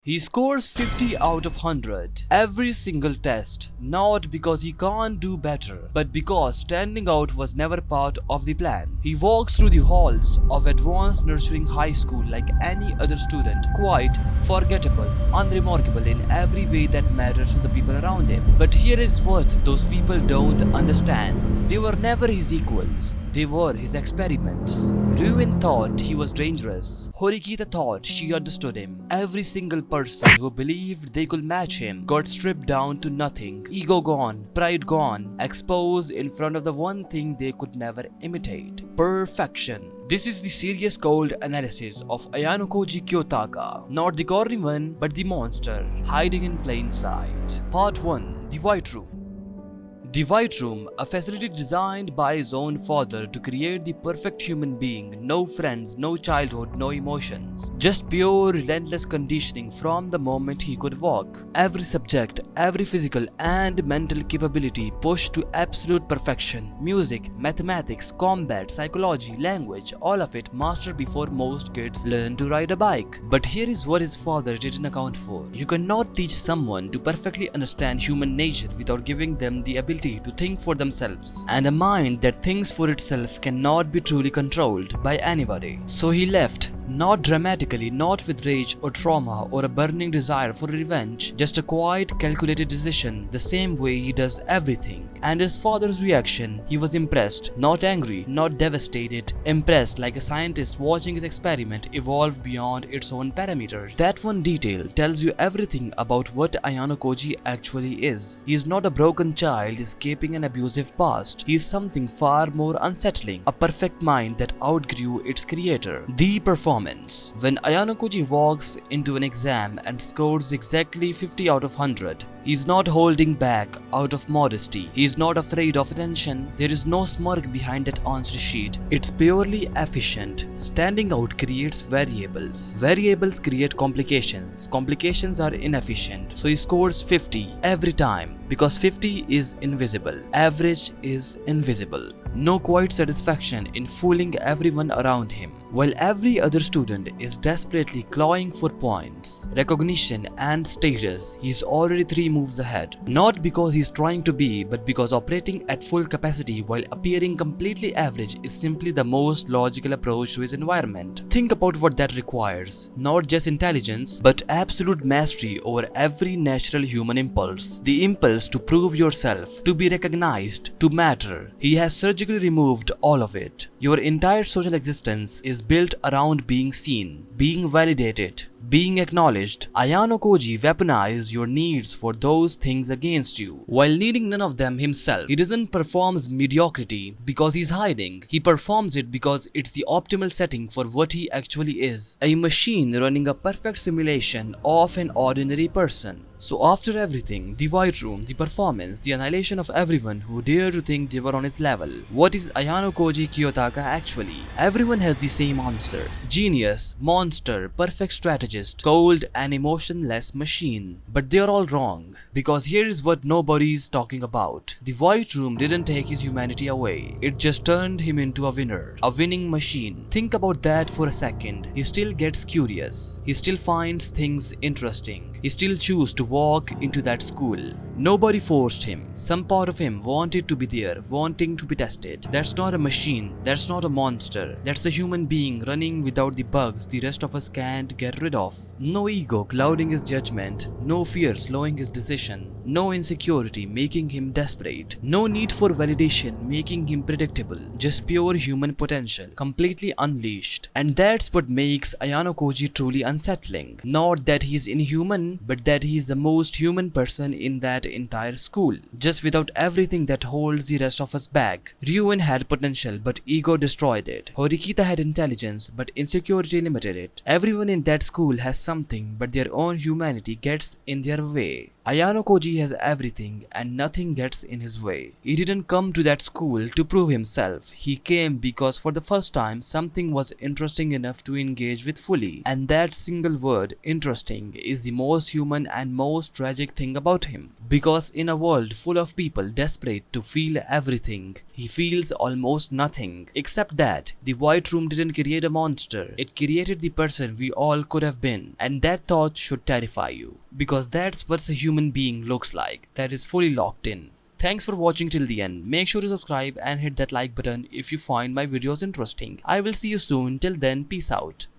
He scores 50 out of 100 every single test, not because he can't do better, but because standing out was never part of the plan. He walks through the halls of advanced nurturing high school like any other student, quite forgettable, unremarkable in every way that matters to the people around him. But here is what those people don't understand. They were never his equals, they were his experiments. Ryuuen thought he was dangerous. Horikita thought she understood him. Every single person who believed they could match him got stripped down to nothing. Ego gone, pride gone, exposed in front of the one thing they could never imitate: perfection. This is the serious cold analysis of Ayanokoji Kiyotaka. Not the corny one, but the monster hiding in plain sight. Part 1. The White Room. The White Room, a facility designed by his own father to create the perfect human being. No friends, no childhood, no emotions. Just pure, relentless conditioning from the moment he could walk. Every subject, every physical and mental capability pushed to absolute perfection. Music, mathematics, combat, psychology, language, all of it mastered before most kids learn to ride a bike. But here is what his father didn't account for. You cannot teach someone to perfectly understand human nature without giving them the ability to think for themselves, and a mind that thinks for itself cannot be truly controlled by anybody. So he left, not dramatically, not with rage or trauma or a burning desire for revenge, just a quiet, calculated decision, the same way he does everything. And his father's reaction, he was impressed, not angry, not devastated, impressed like a scientist watching his experiment evolve beyond its own parameters. That one detail tells you everything about what Ayanokoji actually is. He is not a broken child escaping an abusive past. He is something far more unsettling, a perfect mind that outgrew its creator. The performance. When Ayanokoji walks into an exam and scores exactly 50 out of 100, he is not holding back out of modesty. He is not afraid of attention. There is no smirk behind that answer sheet. It's purely efficient. Standing out creates variables. Variables create complications. Complications are inefficient. So he scores 50 every time, because 50 is invisible. Average is invisible. No quiet satisfaction in fooling everyone around him. While every other student is desperately clawing for points, recognition and status, he is already 3 moves ahead. Not because he is trying to be, but because operating at full capacity while appearing completely average is simply the most logical approach to his environment. Think about what that requires. Not just intelligence, but absolute mastery over every natural human impulse. The impulse to prove yourself, to be recognized, to matter. He has surgically removed all of it. Your entire social existence is built around being seen, being validated, being acknowledged. Ayanokoji weaponized your needs for those things against you, while needing none of them himself. He doesn't perform mediocrity because he's hiding. He performs it because it's the optimal setting for what he actually is: a machine running a perfect simulation of an ordinary person. So after everything, the White Room, the performance, the annihilation of everyone who dared to think they were on its level, what is Ayanokoji Kiyotaka actually? Everyone has the same answer: genius, monster, perfect strategist, cold and emotionless machine. But they are all wrong, because here is what nobody's talking about. The White Room didn't take his humanity away. It just turned him into a winner, a winning machine. Think about that for a second. He still gets curious. He still finds things interesting. He still chooses to walk into that school. Nobody forced him. Some part of him wanted to be there, wanting to be tested. That's not a machine. That's not a monster. That's a human being running without the bugs the rest of us can't get rid of. No ego clouding his judgment. No fear slowing his decision. No insecurity making him desperate. No need for validation making him predictable. Just pure human potential, completely unleashed. And that's what makes Ayanokoji truly unsettling. Not that he's inhuman, but that he's the most human person in that entire school, just without everything that holds the rest of us back. Ryuuen had potential, but ego destroyed it. Horikita had intelligence, but insecurity limited it. Everyone in that school has something, but their own humanity gets in their way. Ayanokoji has everything and nothing gets in his way. He didn't come to that school to prove himself. He came because for the first time something was interesting enough to engage with fully. And that single word, interesting, is the most human and most tragic thing about him. Because in a world full of people desperate to feel everything, he feels almost nothing. Except that the White Room didn't create a monster. It created the person we all could have have been, and that thought should terrify you, because that's what a human being looks like, that is fully locked in. Thanks for watching till the end. Make sure to subscribe and hit that like button if you find my videos interesting. I will see you soon. Till then, peace out.